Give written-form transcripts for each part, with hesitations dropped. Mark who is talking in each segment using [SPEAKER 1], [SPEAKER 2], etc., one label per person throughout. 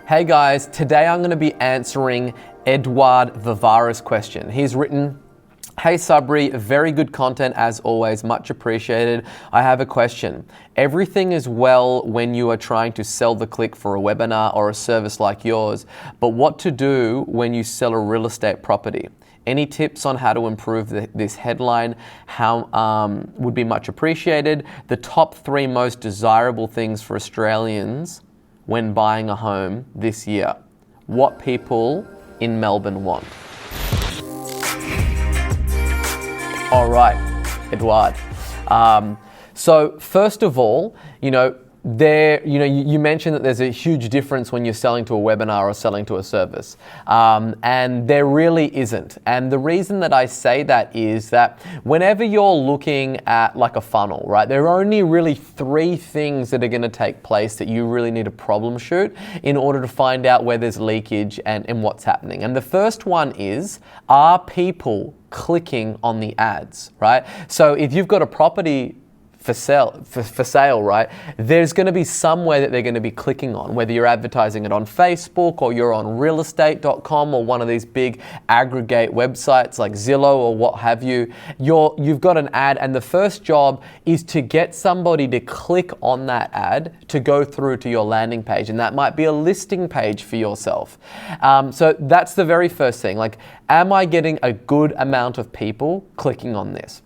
[SPEAKER 1] Hey guys, today I'm going to be answering Edward Vivara's question. He's written, "Hey Sabri, very good content as always, much appreciated. I have a question. Everything is well when you are trying to sell the click for a webinar or a service like yours, but what to do when you sell a real estate property? Any tips on how to improve this headline would be much appreciated. The top 3 most desirable things for Australians when buying a home this year. What people in Melbourne want." All right, Edward. So first of all, you mentioned that there's a huge difference when you're selling to a webinar or selling to a service, and there really isn't. And the reason that I say that is that whenever you're looking at like a funnel, right, there are only really 3 things that are going to take place that you really need to problem shoot in order to find out where there's leakage and what's happening. And the first one is, are people clicking on the ads, right? So if you've got a property for sale, right, there's going to be somewhere that they're going to be clicking on, whether you're advertising it on Facebook or you're on realestate.com or one of these big aggregate websites like Zillow or what have you. You've got an ad, and the first job is to get somebody to click on that ad to go through to your landing page, and that might be a listing page for yourself. So that's the very first thing. Like, am I getting a good amount of people clicking on this?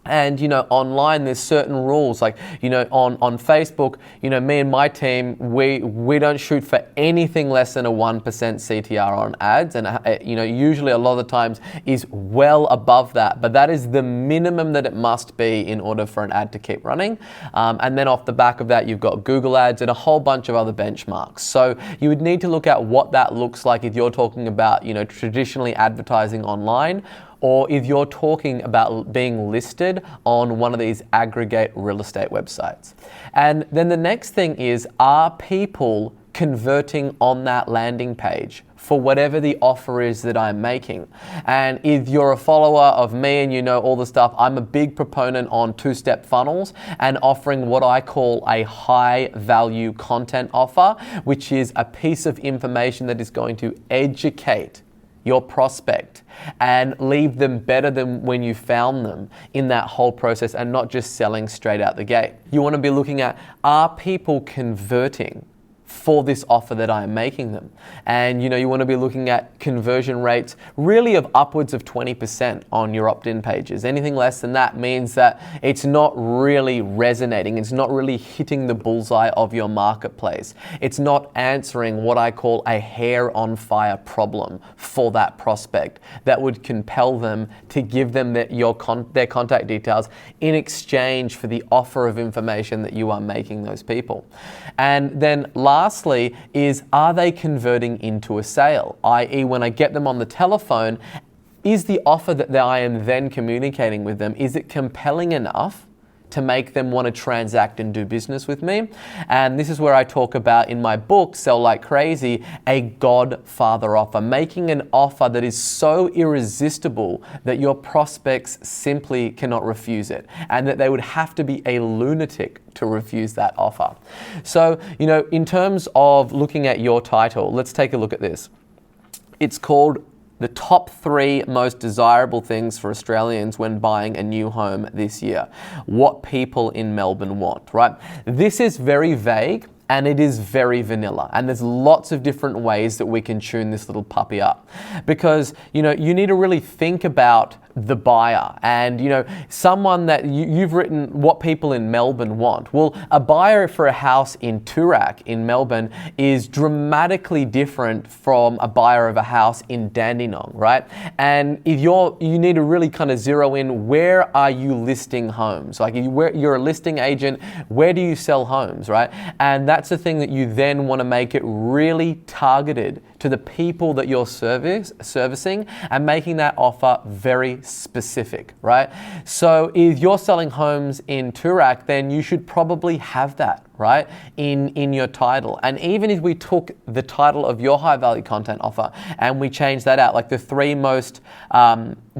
[SPEAKER 1] And, online there's certain rules, like, on Facebook, me and my team, we don't shoot for anything less than a 1% CTR on ads. And, usually a lot of the times is well above that, but that is the minimum that it must be in order for an ad to keep running. And then off the back of that, you've got Google ads and a whole bunch of other benchmarks. So you would need to look at what that looks like if you're talking about, traditionally advertising online, or if you're talking about being listed on one of these aggregate real estate websites. And then the next thing is, are people converting on that landing page for whatever the offer is that I'm making? And if you're a follower of me and you know all the stuff, I'm a big proponent on 2-step funnels and offering what I call a high value content offer, which is a piece of information that is going to educate your prospect and leave them better than when you found them in that whole process, and not just selling straight out the gate. You want to be looking at, are people converting for this offer that I'm making them? And you want to be looking at conversion rates really of upwards of 20% on your opt-in pages. Anything less than that means that it's not really resonating. It's not really hitting the bullseye of your marketplace. It's not answering what I call a hair on fire problem for that prospect that would compel them to give them their contact details in exchange for the offer of information that you are making those people. And then lastly is, are they converting into a sale? i.e., when I get them on the telephone, is the offer that I am then communicating with them, is it compelling enough to make them want to transact and do business with me? And this is where I talk about in my book, Sell Like Crazy, a Godfather offer, making an offer that is so irresistible that your prospects simply cannot refuse it, and that they would have to be a lunatic to refuse that offer. So, in terms of looking at your title, let's take a look at this. It's called the top 3 most desirable things for Australians when buying a new home this year. What people in Melbourne want, right? This is very vague and it is very vanilla. And there's lots of different ways that we can tune this little puppy up. Because, you need to really think about the buyer and, someone that you've written what people in Melbourne want. Well, a buyer for a house in Toorak in Melbourne is dramatically different from a buyer of a house in Dandenong, right? And if you need to really kind of zero in, where are you listing homes? Like, if you're a listing agent, where do you sell homes, right? And that's the thing that you then want to make it really targeted to the people that you're servicing, and making that offer very specific, right? So if you're selling homes in Toorak, then you should probably have that, right, in your title. And even if we took the title of your high value content offer and we changed that out, like the 3 most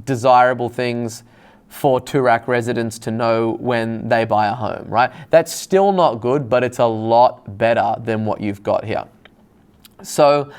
[SPEAKER 1] desirable things for Toorak residents to know when they buy a home, right? That's still not good, but it's a lot better than what you've got here. So,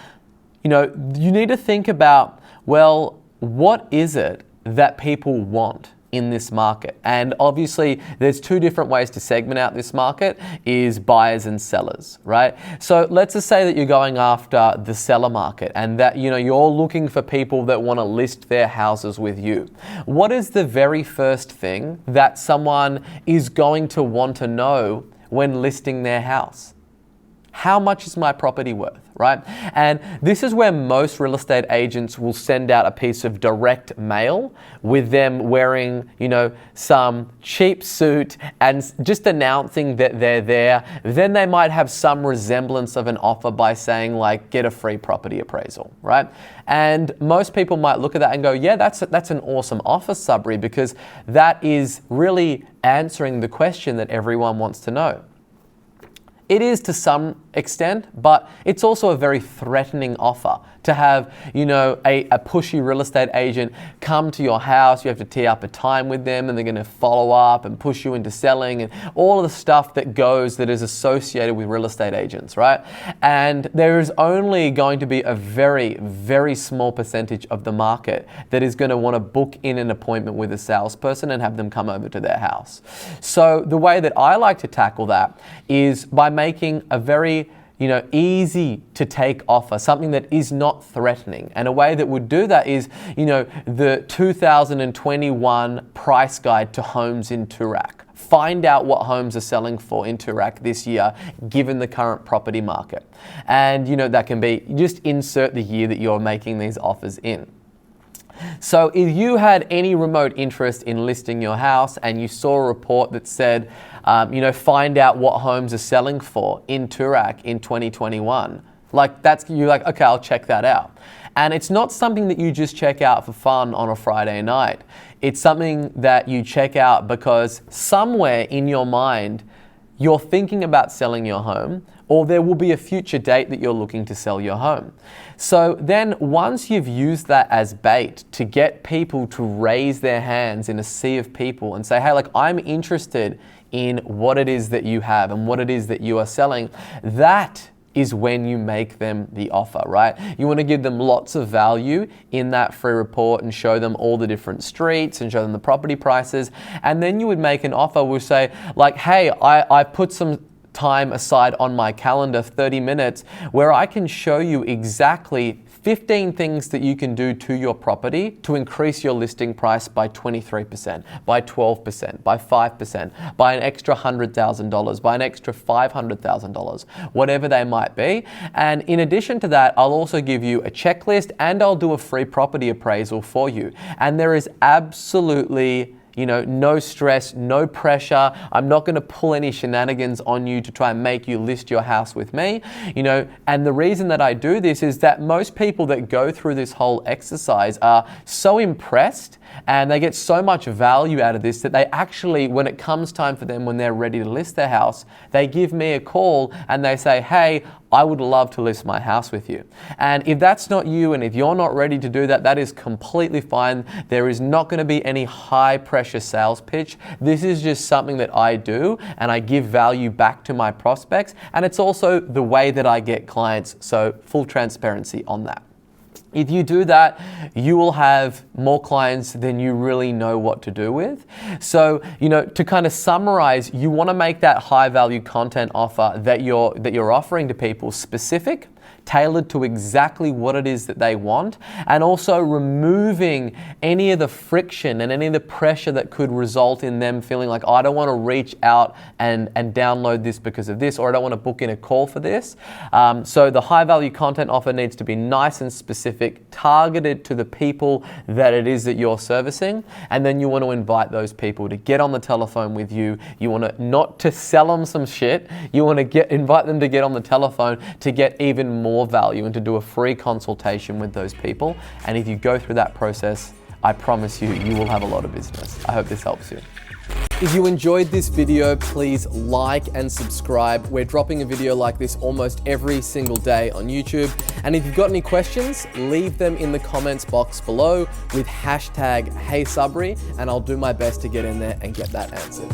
[SPEAKER 1] you need to think about, well, what is it that people want in this market? And obviously there's two different ways to segment out this market, is buyers and sellers, right? So let's just say that you're going after the seller market and that you're looking for people that want to list their houses with you. What is the very first thing that someone is going to want to know when listing their house? How much is my property worth, right? And this is where most real estate agents will send out a piece of direct mail with them wearing, some cheap suit and just announcing that they're there. Then they might have some resemblance of an offer by saying like, get a free property appraisal, right? And most people might look at that and go, yeah, that's an awesome offer, Sabri, because that is really answering the question that everyone wants to know. It is to some extent, but it's also a very threatening offer to have, a pushy real estate agent come to your house. You have to tee up a time with them and they're going to follow up and push you into selling and all of the stuff that is associated with real estate agents, right? And there is only going to be a very, very small percentage of the market that is going to want to book in an appointment with a salesperson and have them come over to their house. So the way that I like to tackle that is by making a very easy to take offer, something that is not threatening. And a way that would do that is, the 2021 price guide to homes in Toorak. Find out what homes are selling for in Toorak this year, given the current property market. And, that can be, just insert the year that you're making these offers in. So if you had any remote interest in listing your house and you saw a report that said, find out what homes are selling for in Toorak in 2021, you're like, okay, I'll check that out. And it's not something that you just check out for fun on a Friday night. It's something that you check out because somewhere in your mind, you're thinking about selling your home, or there will be a future date that you're looking to sell your home. So then once you've used that as bait to get people to raise their hands in a sea of people and say, hey, I'm interested in what it is that you have and what it is that you are selling, that is when you make them the offer, right? You want to give them lots of value in that free report and show them all the different streets and show them the property prices. And then you would make an offer which say hey, I put some time aside on my calendar, 30 minutes, where I can show you exactly 15 things that you can do to your property to increase your listing price by 23%, by 12%, by 5%, by an extra $100,000, by an extra $500,000, whatever they might be. And in addition to that, I'll also give you a checklist and I'll do a free property appraisal for you. And there is absolutely no stress, no pressure. I'm not going to pull any shenanigans on you to try and make you list your house with me. And the reason that I do this is that most people that go through this whole exercise are so impressed and they get so much value out of this that they actually, when it comes time for them, when they're ready to list their house, they give me a call and they say, hey, I would love to list my house with you. And if that's not you and if you're not ready to do that, that is completely fine. There is not going to be any high pressure sales pitch. This is just something that I do and I give value back to my prospects. And it's also the way that I get clients. So full transparency on that. If you do that, you will have more clients than you really know what to do with. So, to kind of summarize, you want to make that high value content offer that you're offering to people specific, tailored to exactly what it is that they want, and also removing any of the friction and any of the pressure that could result in them feeling like, oh, I don't want to reach out and download this because of this, or I don't want to book in a call for this. So the high value content offer needs to be nice and specific, targeted to the people that it is that you're servicing, and then you want to invite those people to get on the telephone with you. You want to not to sell them some shit. You want to invite them to get on the telephone to get even more value and to do a free consultation with those people. And if you go through that process, I promise you, you will have a lot of business. I hope this helps you. If you enjoyed this video, please like and subscribe. We're dropping a video like this almost every single day on YouTube. And if you've got any questions, leave them in the comments box below with hashtag HeySabri, and I'll do my best to get in there and get that answered.